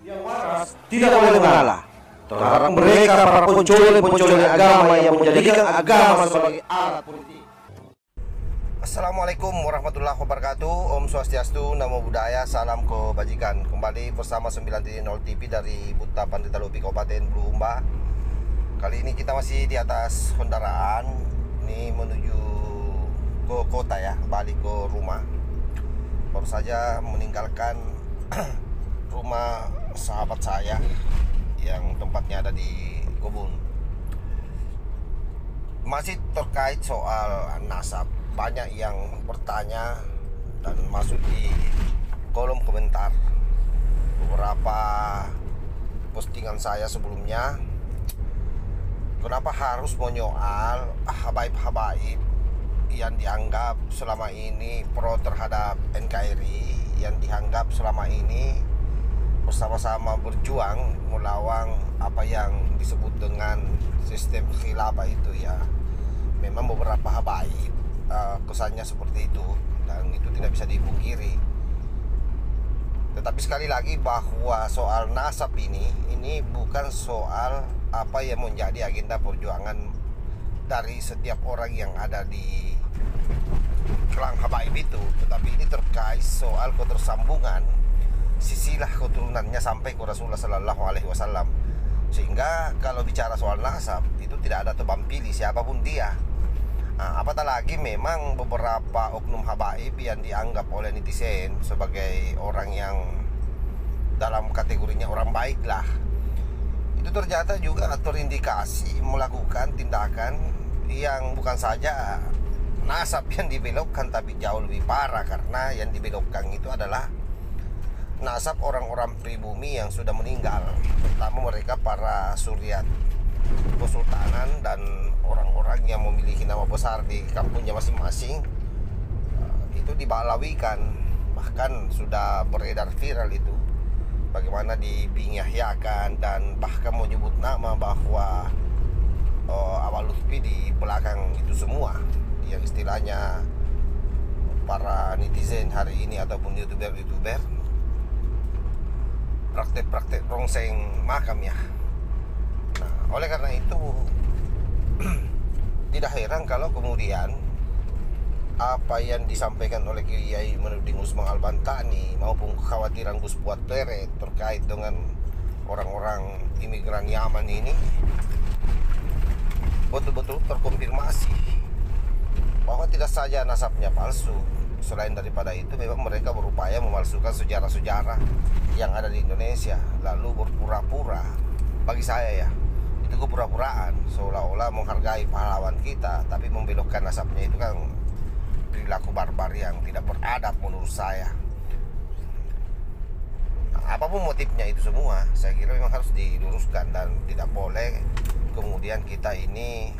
Yang waras tidak boleh mengalah terhadap mereka para pencoleng agama yang menjadikan agama sebagai alat politik. Assalamualaikum warahmatullahi wabarakatuh. Om Swastiastu, Namo Buddhaya, salam kebajikan. Kembali bersama 9.0 TV dari Buta Pandita Lopi Kabupaten Bulukumba. Kali ini kita masih di atas kendaraan. Ini menuju ke kota ya, balik ke rumah. Baru saja meninggalkan rumah sahabat saya yang tempatnya ada di kebun. Masih terkait soal nasab, banyak yang bertanya dan masuk di kolom komentar beberapa postingan saya sebelumnya. Kenapa harus menyoal habaib-habaib yang dianggap selama ini pro terhadap NKRI, yang dianggap selama ini bersama-sama berjuang melawan apa yang disebut dengan sistem khilafah itu ya. Memang beberapa habaib kesannya seperti itu, dan itu tidak bisa dipungkiri. Tetapi sekali lagi bahwa soal nasab ini bukan soal apa yang menjadi agenda perjuangan dari setiap orang yang ada di kelang habaib itu, tetapi ini terkait soal ketersambungan sisilah keturunannya sampai ke Rasulullah Sallallahu Alaihi Wasallam. Sehingga kalau bicara soal nasab itu tidak ada tebang pilih siapapun dia. Apatah lagi memang beberapa oknum habaib yang dianggap oleh netizen sebagai orang yang dalam kategorinya orang baik lah, itu ternyata juga terindikasi melakukan tindakan yang bukan saja nasab yang dibelokkan, tapi jauh lebih parah, karena yang dibelokkan itu adalah nasab orang-orang pribumi yang sudah meninggal, terutama mereka para suryat kesultanan dan orang-orang yang memiliki nama besar di kampungnya masing-masing. Itu dibalawikan, bahkan sudah beredar viral itu bagaimana dibingyahyakan dan bahkan menyebut nama bahwa Awal Lutfi di belakang itu semua, yang istilahnya para netizen hari ini ataupun youtuber praktek-praktek rongseng makam ya. Nah, oleh karena itu tidak heran kalau kemudian apa yang disampaikan oleh Kiai Menuding Usman Al-Bantani maupun kekhawatiran Gus Fuad Pleret terkait dengan orang-orang imigran Yaman ini betul-betul terkonfirmasi bahwa tidak saja nasabnya palsu. Selain daripada itu, memang mereka berupaya memalsukan sejarah-sejarah yang ada di Indonesia, lalu berpura-pura, bagi saya ya, itu kepura-puraan, seolah-olah menghargai pahlawan kita, tapi membelokkan nasabnya. Itu kan perilaku barbar yang tidak beradab menurut saya. Nah, apapun motifnya itu semua, saya kira memang harus diluruskan dan tidak boleh kemudian kita ini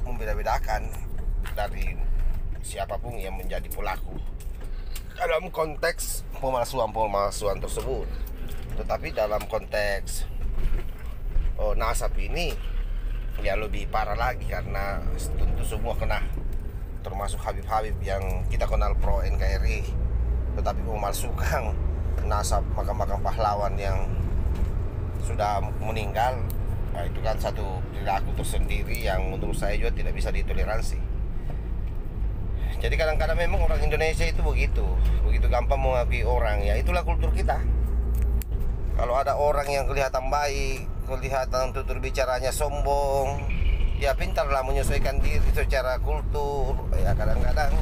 membeda-bedakan dari siapapun yang menjadi pelaku dalam konteks pemalsuan tersebut. Tetapi dalam konteks nasab ini ya lebih parah lagi, karena tentu semua kena, termasuk Habib-Habib yang kita kenal pro NKRI, tetapi memalsukan nasab makam-makam pahlawan yang sudah meninggal. Nah, itu kan satu perilaku tersendiri yang menurut saya juga tidak bisa ditoleransi. Jadi kadang-kadang memang orang Indonesia itu begitu gampang mengakui orang ya. Itulah kultur kita. Kalau ada orang yang kelihatan baik, kelihatan tutur bicaranya sombong, ya pintarlah menyesuaikan diri secara kultur. Ya kadang-kadang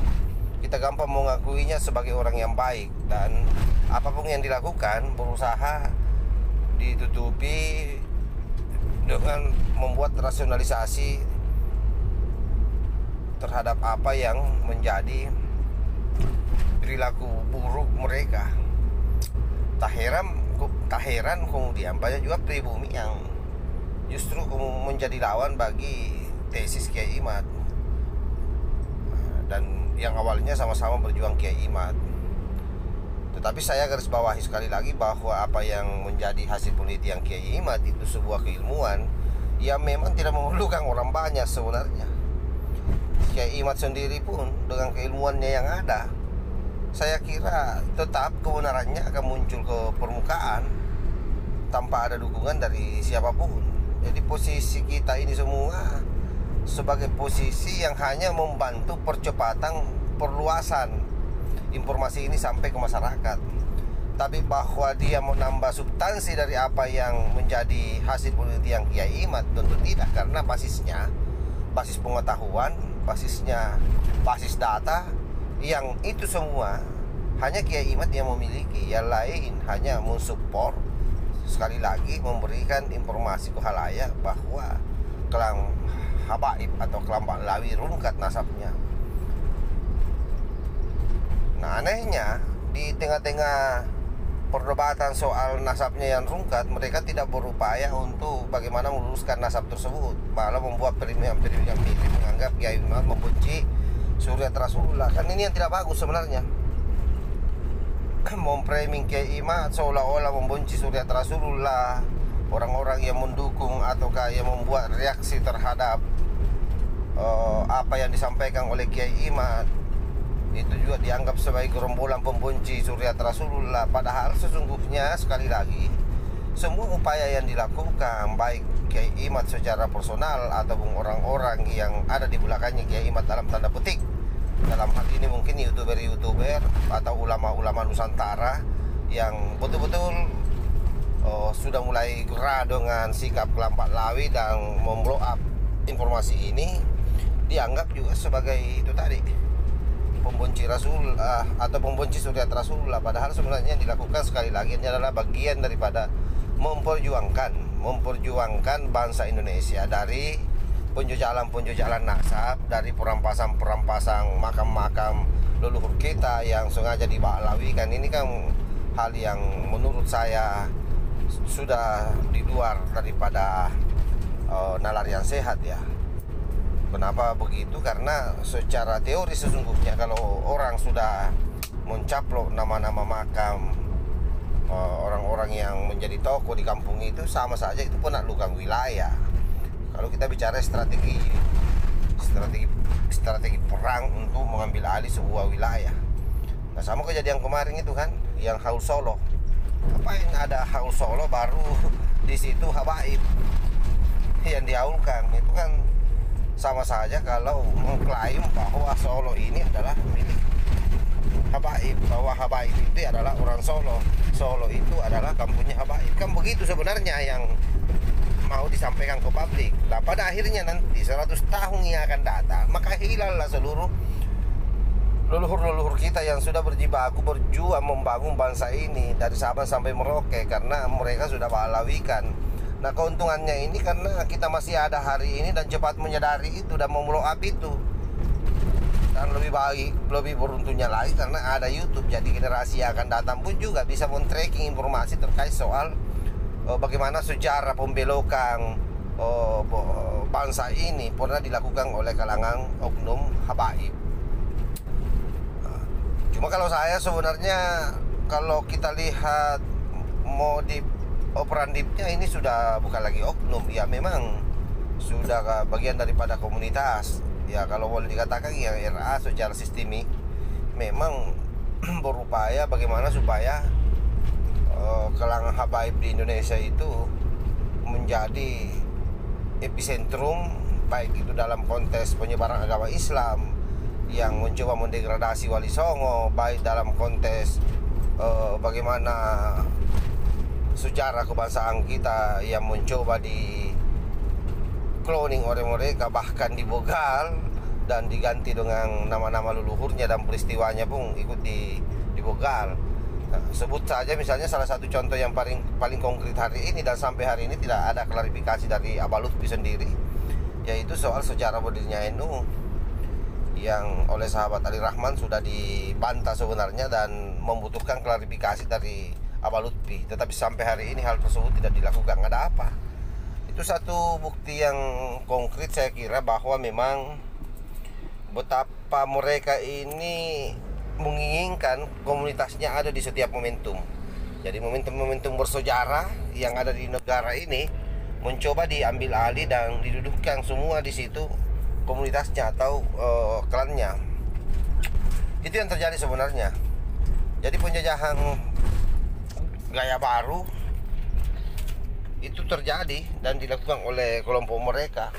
kita gampang mengakuinya sebagai orang yang baik, dan apapun yang dilakukan berusaha ditutupi dengan membuat rasionalisasi terhadap apa yang menjadi perilaku buruk mereka. Tak heran kemudian banyak juga pribumi yang justru menjadi lawan bagi tesis Kiai Imad, dan yang awalnya sama-sama berjuang Kiai Imad. Tetapi saya garis bawahi sekali lagi bahwa apa yang menjadi hasil penelitian Kiai Imad itu sebuah keilmuan yang memang tidak memerlukan orang banyak sebenarnya. Kiai Imad sendiri pun dengan keilmuannya yang ada saya kira tetap kebenarannya akan muncul ke permukaan tanpa ada dukungan dari siapapun. Jadi posisi kita ini semua sebagai posisi yang hanya membantu percepatan perluasan informasi ini sampai ke masyarakat. Tapi bahwa dia menambah substansi dari apa yang menjadi hasil penelitian Kiai Imad, tentu tidak, karena basisnya basis pengetahuan, basisnya basis data, yang itu semua hanya Kiai Imad yang memiliki. Yang lain hanya mensupport, sekali lagi memberikan informasi ke khalayak bahwa kelang habaib atau kelompok lawi rungkat nasabnya. Nah, anehnya di tengah-tengah perdebatan soal nasabnya yang rungkat, mereka tidak berupaya untuk bagaimana meluruskan nasab tersebut, malah membuat perimeter yang mirip, menganggap Kiai Imad membenci Suriat Rasulullah. Kan ini yang tidak bagus sebenarnya. Memframing Kiai Imad seolah-olah membenci Suriat Rasulullah, orang-orang yang mendukung ataukah yang membuat reaksi terhadap apa yang disampaikan oleh Kiai Imad itu juga dianggap sebagai gerombolan pembenci Suriat Rasulullah. Padahal sesungguhnya sekali lagi semua upaya yang dilakukan baik Kiai Imad secara personal ataupun orang-orang yang ada di belakangnya Kiai Imad dalam tanda petik, dalam hal ini mungkin youtuber atau ulama-ulama Nusantara yang betul-betul sudah mulai gerah dengan sikap kelompok lawi dan memblow up informasi ini, dianggap juga sebagai itu tadi, pembenci Rasul atau pembenci Suriat Rasulullah. Padahal sebenarnya yang dilakukan sekali lagi ini adalah bagian daripada memperjuangkan bangsa Indonesia dari penjujalan nasab, dari perampasan makam-makam leluhur kita yang sengaja dibalawikan. Ini kan hal yang menurut saya sudah di luar daripada nalar yang sehat ya. Kenapa begitu? Karena secara teori sesungguhnya kalau orang sudah mencaplok nama-nama makam orang-orang yang menjadi tokoh di kampung itu, sama saja itu penaklukan wilayah. Kalau kita bicara strategi perang untuk mengambil alih sebuah wilayah. Nah, sama kejadian kemarin itu kan, yang Haul Solo. Apa yang ada Haul Solo baru di situ habaib yang dihaulkan, itu kan sama saja kalau mengklaim bahwa Solo ini adalah milik habaib, bahwa habaib itu adalah orang Solo, Solo itu adalah kampungnya habaib. Kan begitu sebenarnya yang mau disampaikan ke publik. Nah, pada akhirnya nanti 100 tahun yang akan datang, maka hilallah seluruh leluhur-leluhur kita yang sudah berjibaku berjuang membangun bangsa ini dari Sabang sampai Merauke, karena mereka sudah balawikan. Nah, keuntungannya ini karena kita masih ada hari ini dan cepat menyadari itu dan memulai up itu. Dan lebih baik, lebih beruntungnya lagi karena ada YouTube. Jadi generasi yang akan datang pun juga bisa men-tracking informasi terkait soal bagaimana sejarah pembelokan bangsa ini pernah dilakukan oleh kalangan oknum habaib. Cuma kalau saya sebenarnya, kalau kita lihat modif operandipnya ini sudah bukan lagi oknum, ya memang sudah bagian daripada komunitas. Ya kalau boleh dikatakan yang RA secara sistemik memang berupaya bagaimana supaya kalangan habaib di Indonesia itu menjadi epicentrum, baik itu dalam konteks penyebaran agama Islam yang mencoba mendegradasi Wali Songo, baik dalam konteks bagaimana sejarah kebangsaan kita yang mencoba di cloning oleh mereka, bahkan dibogal dan diganti dengan nama-nama leluhurnya dan peristiwanya pun ikut dibogal. Nah, sebut saja misalnya salah satu contoh yang paling konkret hari ini dan sampai hari ini tidak ada klarifikasi dari Abah Lutfi sendiri, yaitu soal sejarah berdirinya NU yang oleh sahabat Ali Rahman sudah dibantah sebenarnya dan membutuhkan klarifikasi dari Abah Lutfi. Tetapi sampai hari ini hal tersebut tidak dilakukan. Ada apa? Itu satu bukti yang konkret saya kira bahwa memang betapa mereka ini menginginkan komunitasnya ada di setiap momentum. Jadi momentum-momentum bersejarah yang ada di negara ini mencoba diambil alih dan didudukkan semua di situ komunitasnya atau klannya. Itu yang terjadi sebenarnya. Jadi penjajahan gaya baru itu terjadi dan dilakukan oleh kelompok mereka.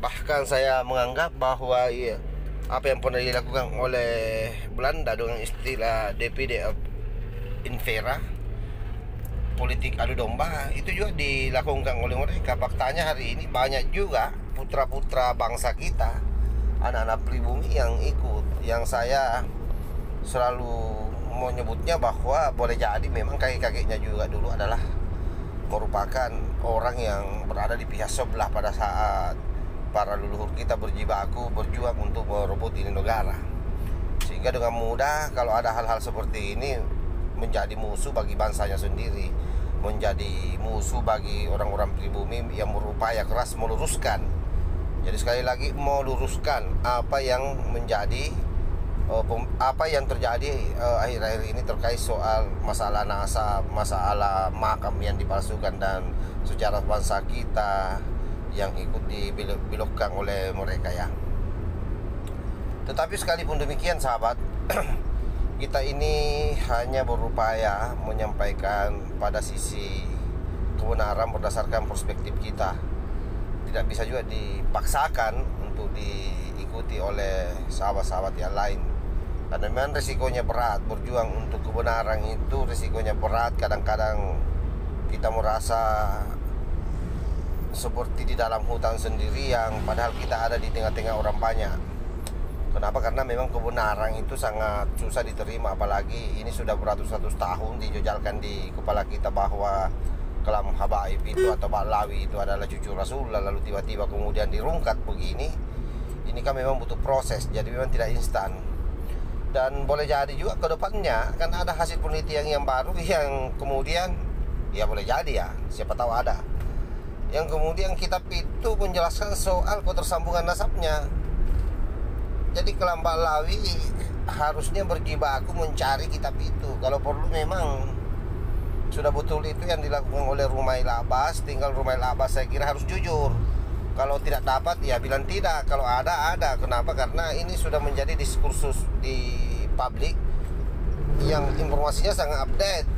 Bahkan saya menganggap bahwa apa yang pernah dilakukan oleh Belanda dengan istilah DPD Invera, politik adu domba, itu juga dilakukan oleh mereka. Faktanya hari ini banyak juga putra-putra bangsa kita, anak-anak pribumi yang ikut. Yang saya selalu menyebutnya bahwa boleh jadi memang kakek-kakeknya juga dulu adalah merupakan orang yang berada di pihak sebelah pada saat para leluhur kita berjibaku berjuang untuk merebut ini negara. Sehingga dengan mudah kalau ada hal-hal seperti ini menjadi musuh bagi bangsanya sendiri, menjadi musuh bagi orang-orang pribumi yang berupaya keras meluruskan. Jadi sekali lagi meluruskan apa yang menjadi apa yang terjadi akhir-akhir ini terkait soal masalah nasab, masalah makam yang dipalsukan dan sejarah bangsa kita yang ikut dibelokkan oleh mereka ya. Tetapi sekalipun demikian sahabat, kita ini hanya berupaya menyampaikan pada sisi kebenaran berdasarkan perspektif kita. Tidak bisa juga dipaksakan untuk diikuti oleh sahabat-sahabat yang lain. Karena memang resikonya berat. Berjuang untuk kebenaran itu resikonya berat. Kadang-kadang kita merasa seperti di dalam hutan sendirian, padahal kita ada di tengah-tengah orang banyak. Kenapa? Karena memang kebenaran itu sangat susah diterima. Apalagi ini sudah beratus-ratus tahun dijejalkan di kepala kita bahwa Kalam Habaib itu atau Ba'lawi itu adalah cucu Rasulullah. Lalu tiba-tiba kemudian dirungkat begini. Ini kan memang butuh proses. Jadi memang tidak instan. Dan boleh jadi juga ke depannya kan ada hasil penelitian yang baru yang kemudian ya boleh jadi ya, siapa tahu ada, yang kemudian kitab itu menjelaskan soal ketersambungan nasabnya. Jadi Kalam Ba'lawi harusnya berjibaku mencari kitab itu. Kalau perlu memang sudah betul itu yang dilakukan oleh Rumail Abbas. Tinggal Rumail Abbas saya kira harus jujur. Kalau tidak dapat ya bilang tidak. Kalau ada. Kenapa? Karena ini sudah menjadi diskursus di publik yang informasinya sangat update,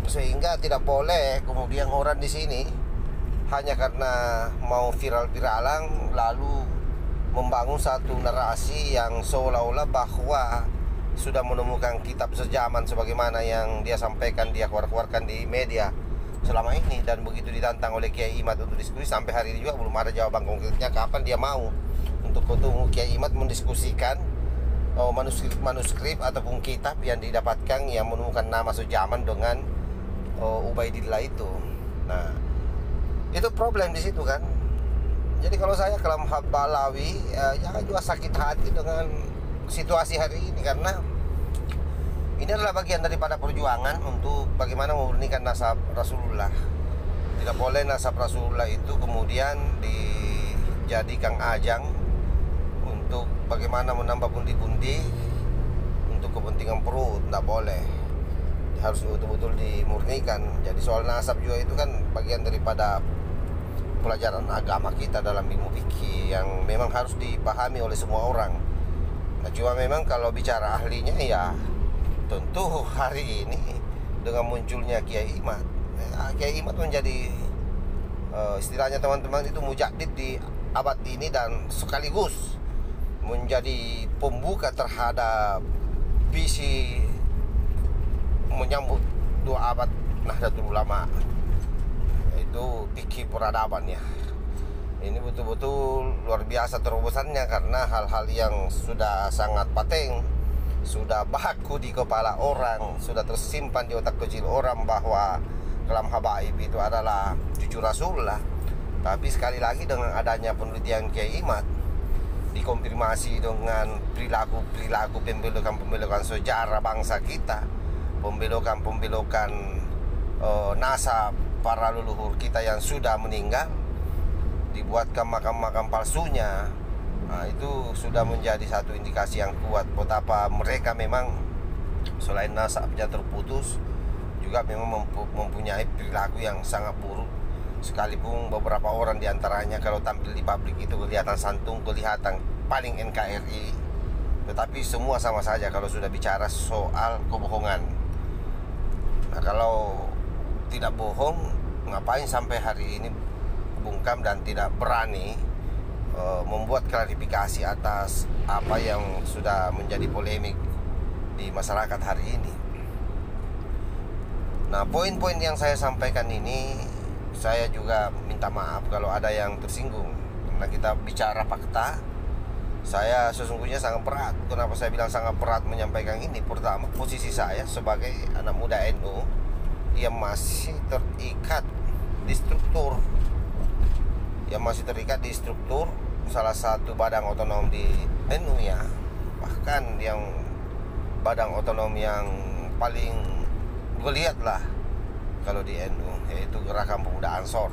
sehingga tidak boleh kemudian orang di sini hanya karena mau viral-viralan lalu membangun satu narasi yang seolah-olah bahwa sudah menemukan kitab sejaman sebagaimana yang dia sampaikan, dia keluarkan di media selama ini. Dan begitu ditantang oleh Kiai Imad untuk diskusi, sampai hari ini juga belum ada jawaban konkretnya kapan dia mau untuk ketemu Kiai Imad mendiskusikan manuskrip ataupun kitab yang didapatkan yang menemukan nama sejaman dengan Ubaidillah itu. Nah, itu problem di situ kan. Jadi kalau saya Kalam Ba'lawi jangan juga sakit hati dengan situasi hari ini, karena ini adalah bagian daripada perjuangan untuk bagaimana memurnikan nasab Rasulullah. Tidak boleh nasab Rasulullah itu kemudian dijadikan ajang untuk bagaimana menambah pundi-pundi untuk kepentingan perut. Tidak boleh, harus betul-betul dimurnikan. Jadi soal nasab juga itu kan bagian daripada pelajaran agama kita dalam ilmu fikih yang memang harus dipahami oleh semua orang. Nah, cuma memang kalau bicara ahlinya ya tentu hari ini dengan munculnya Kiai Imad, Kiai Imad menjadi istilahnya teman-teman itu mujaddid di abad ini dan sekaligus menjadi pembuka terhadap visi menyambut 2 abad Nahdlatul Ulama, yaitu fikih peradaban ya. Ini betul-betul luar biasa terobosannya, karena hal-hal yang sudah sangat pateng, sudah baku di kepala orang, sudah tersimpan di otak kecil orang bahwa Kalam Habaib itu adalah cucu Rasulullah. Tapi sekali lagi dengan adanya penelitian Kiai Imad, dikonfirmasi dengan perilaku pembelokan sejarah bangsa kita, pembelokan nasab para leluhur kita yang sudah meninggal, dibuatkan makam-makam palsunya. Nah, itu sudah menjadi satu indikasi yang kuat betapa mereka memang selain nasabnya terputus juga memang mempunyai perilaku yang sangat buruk. Sekalipun beberapa orang diantaranya kalau tampil di publik itu kelihatan santun, kelihatan paling NKRI, tetapi semua sama saja kalau sudah bicara soal kebohongan. Nah, kalau tidak bohong, ngapain sampai hari ini bungkam dan tidak berani membuat klarifikasi atas apa yang sudah menjadi polemik di masyarakat hari ini. Nah, poin-poin yang saya sampaikan ini, saya juga minta maaf kalau ada yang tersinggung. Karena kita bicara fakta, saya sesungguhnya sangat berat. Kenapa saya bilang sangat berat menyampaikan ini? Pertama, posisi saya sebagai anak muda NU yang masih terikat di struktur, salah satu badan otonom di NU ya, bahkan yang badan otonom yang paling geliat lah kalau di NU, yaitu Gerakan Pemuda Ansor.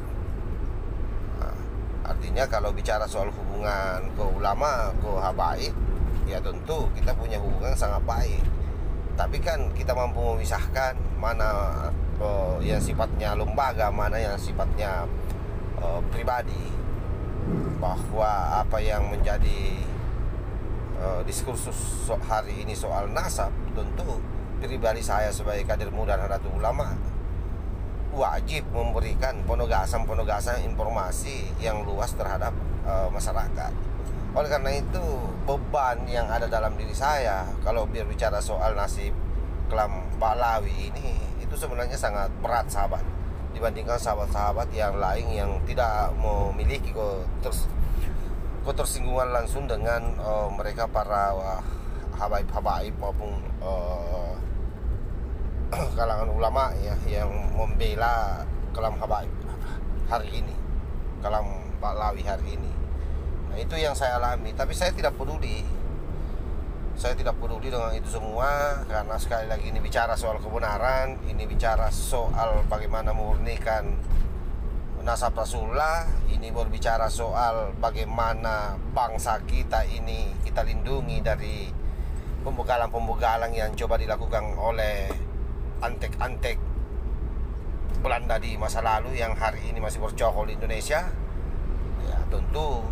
Artinya kalau bicara soal hubungan ke ulama, ke habaib, ya tentu kita punya hubungan sangat baik. Tapi kan kita mampu memisahkan mana yang sifatnya lembaga, mana yang sifatnya pribadi. Bahwa apa yang menjadi diskursus hari ini soal nasab, tentu pribadi saya sebagai kader muda Nahdlatul Ulama wajib memberikan penegasan informasi yang luas terhadap masyarakat. Oleh karena itu, beban yang ada dalam diri saya kalau bicara soal nasib kelam Ba'lawi ini, itu sebenarnya sangat berat sahabat, dibandingkan sahabat-sahabat yang lain yang tidak memiliki ketersinggungan langsung dengan mereka para habaib-habaib maupun kalangan ulama ya, yang membela kelam habaib hari ini, kelam Ba'lawi hari ini. Nah, itu yang saya alami. Tapi saya tidak peduli. Saya tidak peduli dengan itu semua, karena sekali lagi ini bicara soal kebenaran, ini bicara soal bagaimana memurnikan nasab Rasulullah, ini berbicara soal bagaimana bangsa kita ini kita lindungi dari pembegalan-pembegalan yang coba dilakukan oleh antek-antek Belanda di masa lalu yang hari ini masih bercokol di Indonesia. Ya, tentu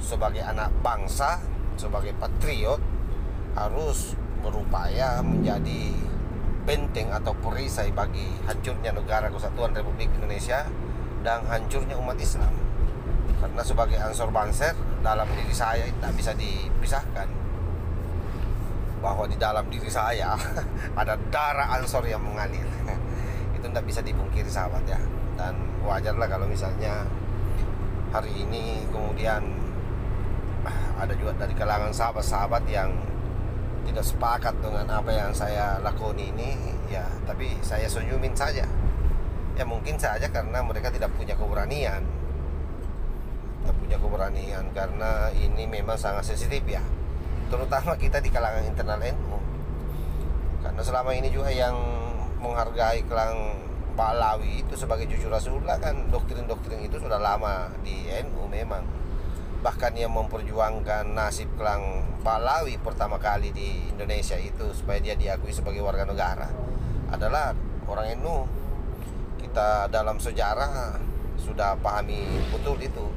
sebagai anak bangsa, sebagai patriot, harus berupaya menjadi benteng atau perisai bagi hancurnya negara kesatuan Republik Indonesia dan hancurnya umat Islam. Karena sebagai Ansor Banser, dalam diri saya tak bisa dipisahkan bahwa di dalam diri saya ada darah Ansor yang mengalir. Itu tidak bisa dipungkiri sahabat ya. Dan wajarlah kalau misalnya hari ini kemudian ada juga dari kalangan sahabat-sahabat yang tidak sepakat dengan apa yang saya lakoni ini ya, tapi saya senyumin saja. Ya mungkin saja karena mereka tidak punya keberanian. Karena ini memang sangat sensitif ya, terutama kita di kalangan internal NU. Karena selama ini juga yang menghargai kelang Ba'lawi itu sebagai cucu Rasulullah, kan doktrin-doktrin itu sudah lama di NU memang. Bahkan yang memperjuangkan nasib kelang Ba'lawi pertama kali di Indonesia itu supaya dia diakui sebagai warga negara adalah orang NU. Kita dalam sejarah sudah pahami betul itu,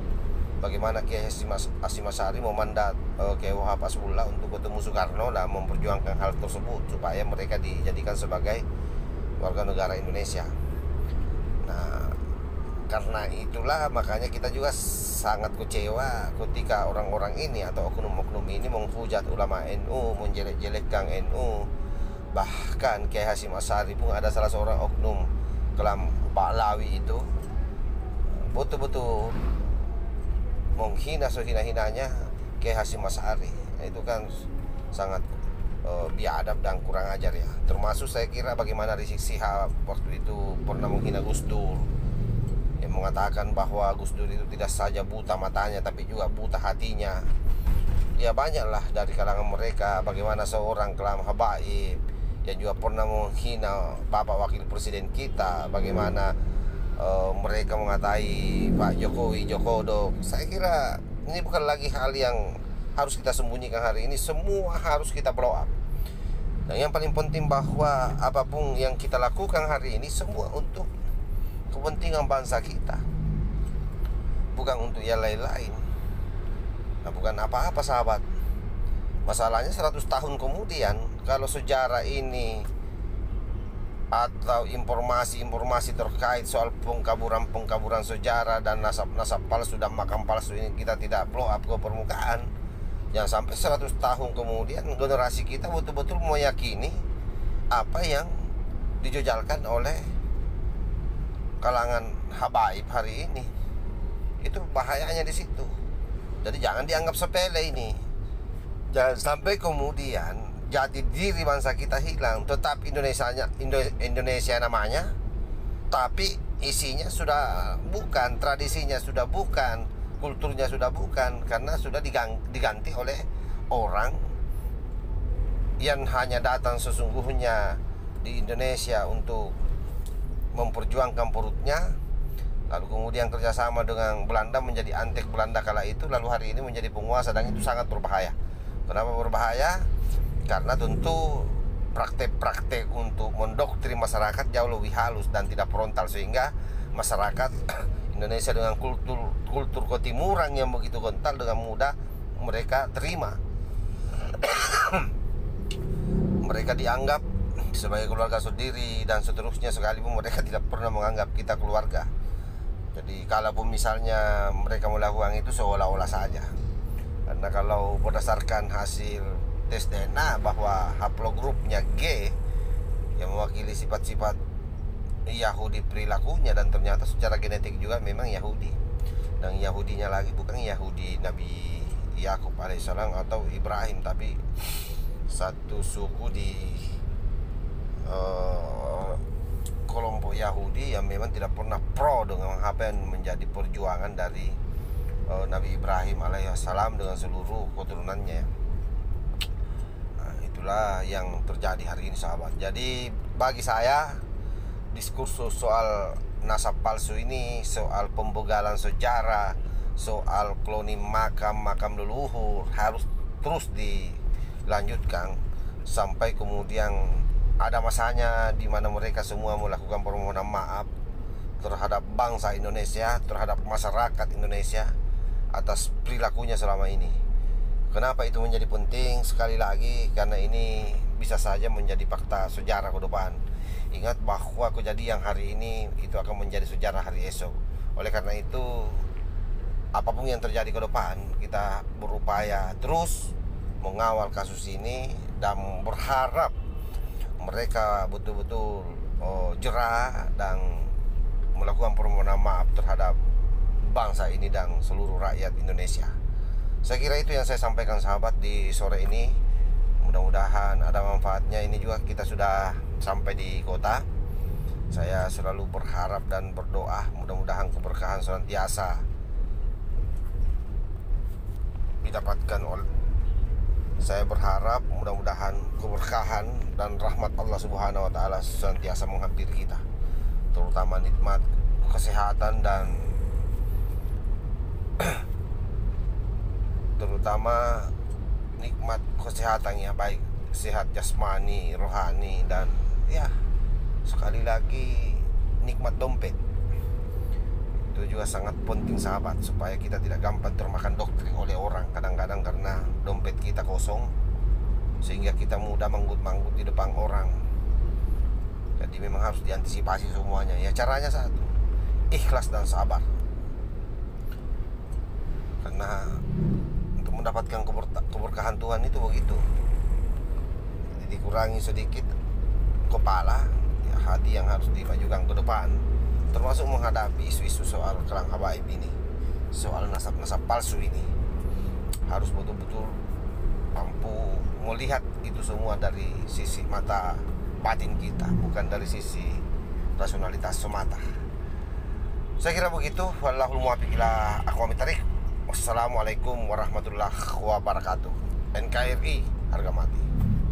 bagaimana Kiai Hasyim Asy'ari memandat Kiai Wahab Hasbullah untuk bertemu Soekarno dan memperjuangkan hal tersebut supaya mereka dijadikan sebagai warga negara Indonesia. Nah, karena itulah makanya kita juga sangat kecewa ketika orang-orang ini atau oknum-oknum ini menghujat ulama NU, menjelek-jelekkan NU. Bahkan Kiai Hasyim Asy'ari pun ada salah seorang oknum kelam Ba'lawi itu betul-betul menghina sehina-hinanya Kiai Hasyim Asy'ari. Itu kan sangat biadab dan kurang ajar ya. Termasuk saya kira bagaimana Rizik Syihab waktu itu pernah menghina Gus Dur, yang mengatakan bahwa Gus Dur itu tidak saja buta matanya tapi juga buta hatinya. Ya banyaklah dari kalangan mereka, bagaimana seorang kelam habaib yang juga pernah menghina Bapak Wakil Presiden kita, bagaimana mereka mengatai Pak Jokowi, Jokodo. Saya kira ini bukan lagi hal yang harus kita sembunyikan hari ini, semua harus kita blow up. Dan yang paling penting bahwa apapun yang kita lakukan hari ini semua untuk kepentingan bangsa kita, bukan untuk yang lain-lain. Nah, bukan apa-apa sahabat, Masalahnya 100 tahun kemudian, kalau sejarah ini atau informasi-informasi terkait soal pengkaburan sejarah dan nasab-nasab palsu dan makam palsu ini kita tidak blow up ke permukaan, jangan sampai 100 tahun kemudian generasi kita betul-betul meyakini apa yang dijojalkan oleh kalangan habaib hari ini. Itu bahayanya di situ. Jadi jangan dianggap sepele ini. Jangan sampai kemudian jati diri bangsa kita hilang. Tetap Indonesia namanya, tapi isinya sudah bukan, tradisinya sudah bukan, kulturnya sudah bukan, karena sudah diganti oleh orang yang hanya datang sesungguhnya di Indonesia untuk memperjuangkan perutnya, lalu kemudian kerjasama dengan Belanda menjadi antek Belanda kala itu, lalu hari ini menjadi penguasa, dan itu sangat berbahaya. Kenapa berbahaya? Karena tentu praktek-praktek untuk mendoktrin masyarakat jauh lebih halus dan tidak frontal, sehingga masyarakat Indonesia dengan kultur ketimuran yang begitu kental dengan mudah mereka terima. Mereka dianggap sebagai keluarga sendiri dan seterusnya, sekalipun mereka tidak pernah menganggap kita keluarga. Jadi kalaupun misalnya mereka melakukan itu seolah-olah saja. Karena kalau berdasarkan hasil tes DNA bahwa haplogrupnya G yang mewakili sifat-sifat Yahudi perilakunya, dan ternyata secara genetik juga memang Yahudi. Dan Yahudinya lagi bukan Yahudi Nabi Yakub alaihissalam atau Ibrahim, tapi satu suku di kelompok Yahudi yang memang tidak pernah pro dengan apa yang menjadi perjuangan dari Nabi Ibrahim alaihissalam dengan seluruh keturunannya. Nah, itulah yang terjadi hari ini sahabat. Jadi bagi saya diskursus soal nasab palsu ini, soal pembegalan sejarah, soal kloning makam leluhur harus terus dilanjutkan sampai kemudian ada masanya di mana mereka semua melakukan permohonan maaf terhadap bangsa Indonesia, terhadap masyarakat Indonesia atas perilakunya selama ini. Kenapa itu menjadi penting? Sekali lagi, karena ini bisa saja menjadi fakta sejarah ke depan. Ingat bahwa kejadian hari ini itu akan menjadi sejarah hari esok. Oleh karena itu, apapun yang terjadi ke depan, kita berupaya terus mengawal kasus ini dan berharap mereka betul-betul jera dan melakukan permohonan maaf terhadap bangsa ini dan seluruh rakyat Indonesia. Saya kira itu yang saya sampaikan sahabat di sore ini. Mudah-mudahan ada manfaatnya. Ini juga kita sudah sampai di kota. Saya selalu berharap dan berdoa mudah-mudahan keberkahan senantiasa didapatkan oleh. Saya berharap mudah-mudahan keberkahan dan rahmat Allah Subhanahu wa taala senantiasa menghampiri kita, terutama nikmat kesehatan dan terutama nikmat kesehatan ya, baik sehat jasmani, rohani, dan ya sekali lagi nikmat dompet. Itu juga sangat penting sahabat, supaya kita tidak gampang termakan doktrin oleh orang kadang-kadang karena dompet kita kosong, sehingga kita mudah manggut-manggut di depan orang. Jadi memang harus diantisipasi semuanya. Ya caranya satu, ikhlas dan sabar. Karena untuk mendapatkan keberkahan Tuhan itu begitu. Jadi dikurangi sedikit kepala, ya, hati yang harus dimajukan ke depan, termasuk menghadapi isu-isu soal kelang habaib ini, soal nasab-nasab palsu ini. Harus betul-betul mampu melihat itu semua dari sisi mata batin kita, bukan dari sisi rasionalitas semata. Saya kira begitu. Wallahul muwaffiq ila aqwamit thariq. Wassalamualaikum warahmatullahi wabarakatuh. NKRI harga mati.